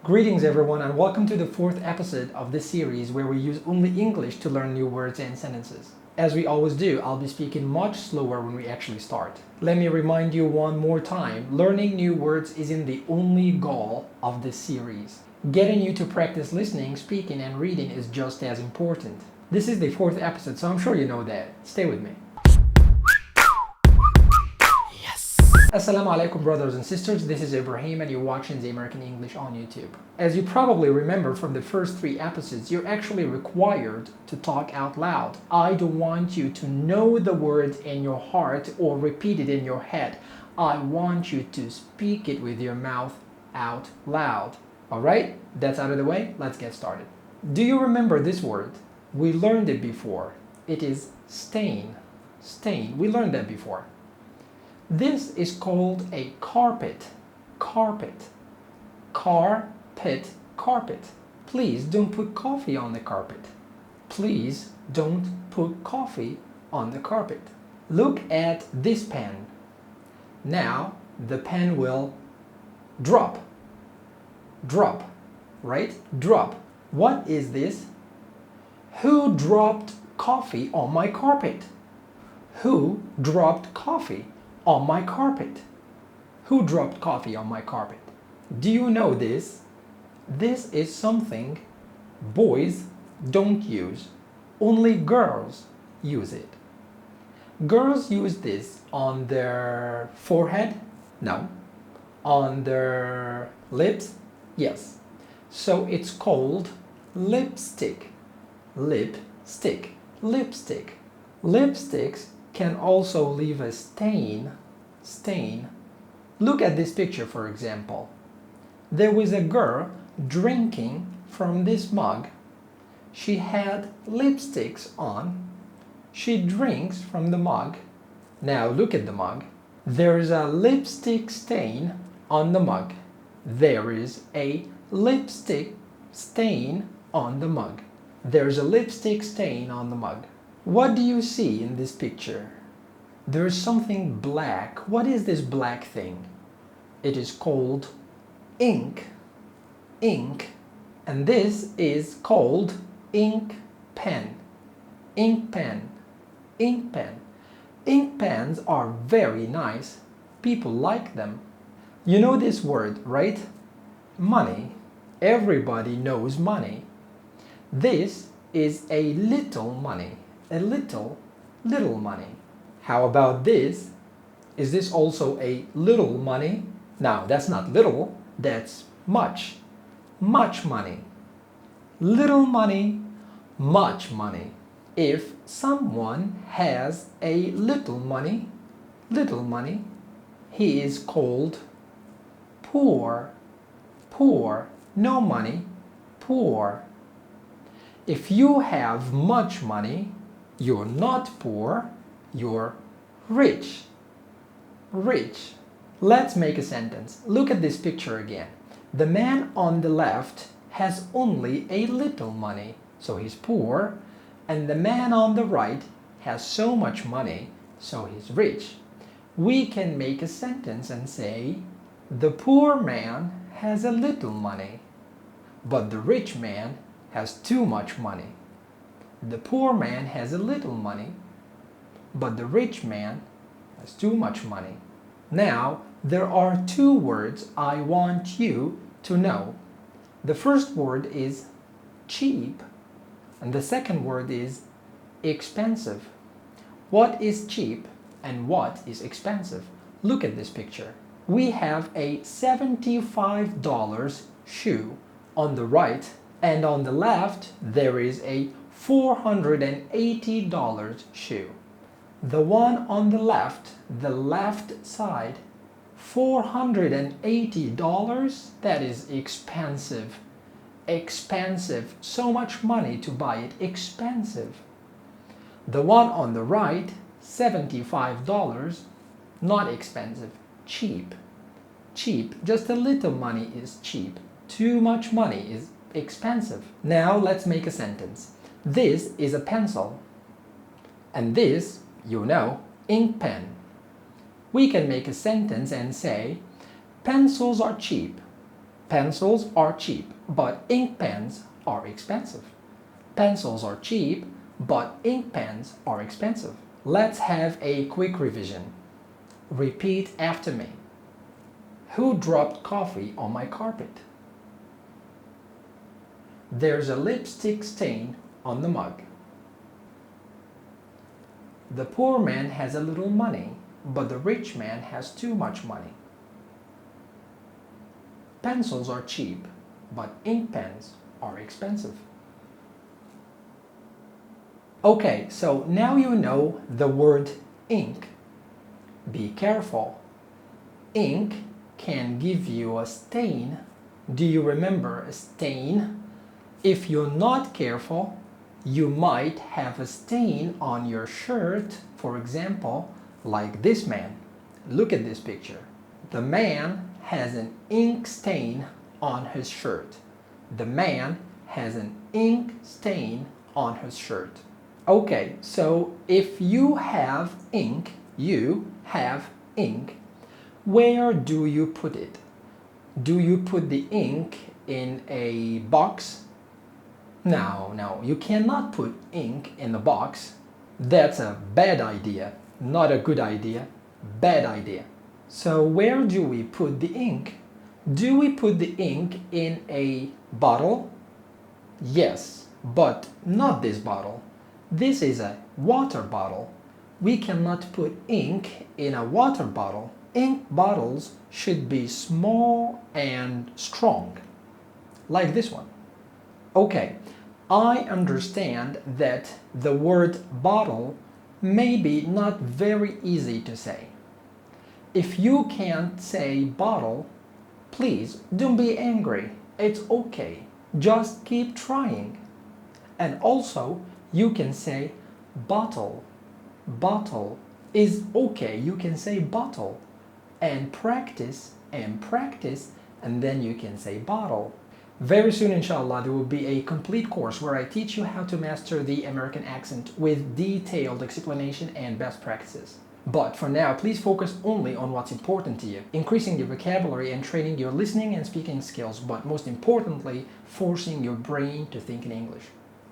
Greetings everyone and welcome to the fourth episode of this series where we use only English to learn new words and sentences. As we always do, I'll be speaking much slower when we actually start. Let me remind you one more time, learning new words isn't the only goal of this series. Getting you to practice listening, speaking and reading is just as important. This is the fourth episode, so I'm sure you know that. Stay with me. Assalamu alaikum brothers and sisters, this is Ibrahim and you're watching the American English on YouTube. As you probably remember from the first three episodes, you're actually required to talk out loud. I don't want you to know the words in your heart or repeat it in your head. I want you to speak it with your mouth out loud. Alright, that's out of the way, let's get started. Do you remember this word? We learned it before. It is stain. Stain, we learned that before. This is called a carpet. Carpet. Carpet. Carpet. Please don't put coffee on the carpet. Please don't put coffee on the carpet. Look at this pen. Now the pen will drop. Drop. Right? Drop. What is this? Who dropped coffee on my carpet? Who dropped coffee on my carpet? Who dropped coffee on my carpet? Do you know this? This is something boys don't use. Only girls use it. Girls use this on their forehead? No. On their lips? Yes. So it's called lipstick. Lipstick. Lipstick. Lipsticks can also leave a stain. Look at this picture, for example. There was a girl drinking from this mug. She had lipsticks on. She drinks from the mug. Now look at the mug. There is a lipstick stain on the mug. There is a lipstick stain on the mug. There's a lipstick stain on the mug. What do you see in this picture? There is something black. What is this black thing? It is called ink. Ink. And this is called ink pen. Ink pen. Ink pen. Ink pens are very nice. People like them. You know this word, right? Money. Everybody knows money. This is a little money. A little money. How about this? Is this also a little money? Now, that's not little, that's much. Much money. Little money, much money. If someone has a little money, he is called poor. Poor. No money, poor. If you have much money, you're not poor, you're rich. Rich. Let's make a sentence. Look at this picture again. The man on the left has only a little money, so he's poor, and the man on the right has so much money, so he's rich. We can make a sentence and say, the poor man has a little money, but the rich man has too much money. The poor man has a little money, but the rich man has too much money. Now, there are two words I want you to know. The first word is cheap, and the second word is expensive. What is cheap and what is expensive? Look at this picture. We have a $75 shoe on the right, and on the left there is a $480 shoe. The one on the left side, $480, that is expensive. Expensive. So much money to buy it. Expensive. The one on the right, $75, not expensive. Cheap. Cheap. Just a little money is cheap. Too much money is expensive. Now let's make a sentence. This is a pencil. And this, you know, ink pen. We can make a sentence and say, pencils are cheap. Pencils are cheap, but ink pens are expensive. Pencils are cheap, but ink pens are expensive. Let's have a quick revision. Repeat after me. Who dropped coffee on my carpet? There's a lipstick stain on the mug. The poor man has a little money, but the rich man has too much money. Pencils are cheap, but ink pens are expensive. Okay, so now you know the word ink. Be careful. Ink can give you a stain. Do you remember a stain? If you're not careful, you might have a stain on your shirt, for example, like this man. Look at this picture. The man has an ink stain on his shirt. The man has an ink stain on his shirt. Okay, so if you have ink, where do you put it? Do you put the ink in a box? No, you cannot put ink in a box. That's a bad idea, not a good idea, bad idea. So where do we put the ink? Do we put the ink in a bottle? Yes, but not this bottle. This is a water bottle. We cannot put ink in a water bottle. Ink bottles should be small and strong, like this one. Okay, I understand that the word bottle may be not very easy to say. If you can't say bottle, please don't be angry. It's okay. Just keep trying. And also, you can say bottle. Bottle is okay. You can say bottle. And practice, and then you can say bottle. Very soon, inshallah, there will be a complete course where I teach you how to master the American accent with detailed explanation and best practices. But for now, please focus only on what's important to you, increasing your vocabulary and training your listening and speaking skills, but most importantly, forcing your brain to think in English.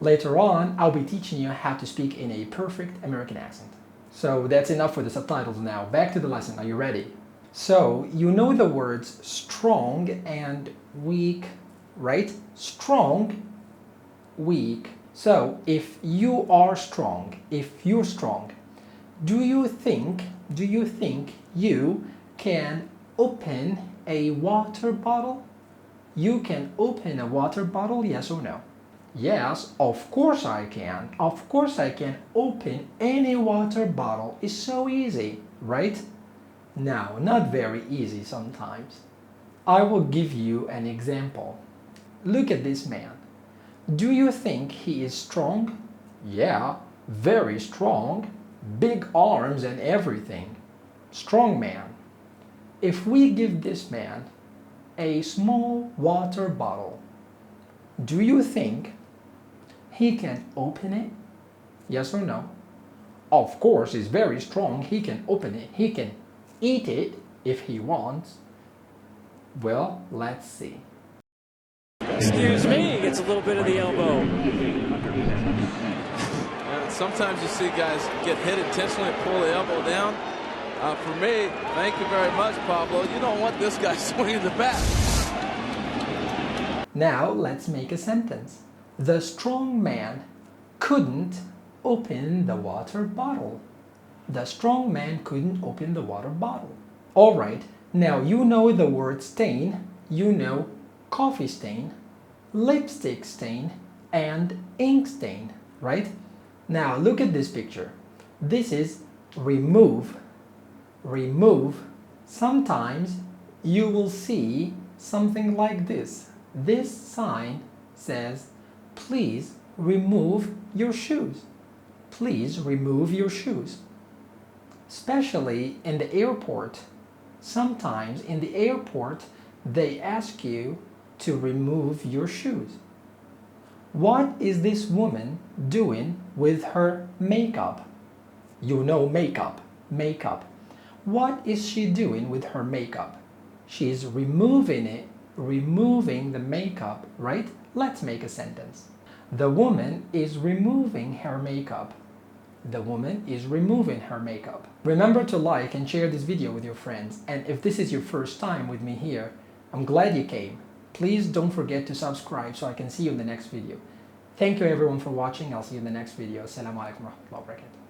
Later on, I'll be teaching you how to speak in a perfect American accent. So that's enough for the subtitles now. Back to the lesson. Are you ready? So, you know the words strong and weak, right? Strong, weak. So, if you are strong, if you're strong, do you think you can open a water bottle? You can open a water bottle, yes or no? Yes, of course I can. Of course I can open any water bottle. It's so easy, right? No, not very easy sometimes. I will give you an example. Look at this man. Do you think he is strong? Yeah, very strong. Big arms and everything. Strong man. If we give this man a small water bottle, do you think he can open it? Yes or no? Of course, he's very strong. He can open it. He can eat it if he wants. Well, let's see. Excuse me, gets a little bit of the elbow. And sometimes you see guys get hit intentionally and pull the elbow down. For me, thank you very much, Pablo. You don't want this guy swinging the bat. Now let's make a sentence. The strong man couldn't open the water bottle. The strong man couldn't open the water bottle. All right, now you know the word stain, you know coffee stain, lipstick stain, and ink stain, right? Now look at this picture. This is remove. Remove. Sometimes you will see something like this. This sign says, please remove your shoes. Please remove your shoes. Especially in the airport. Sometimes in the airport, they ask you to remove your shoes. What is this woman doing with her makeup? You know makeup. Makeup. What is she doing with her makeup? She's removing it removing the makeup, right? Let's make a sentence. The woman is removing her makeup. The woman is removing her makeup. Remember to like and share this video with your friends. And if this is your first time with me here, I'm glad you came. Please don't forget to subscribe so I can see you in the next video. Thank you everyone for watching. I'll see you in the next video. Assalamu alaikum wa rahmatullahi wa barakatuh.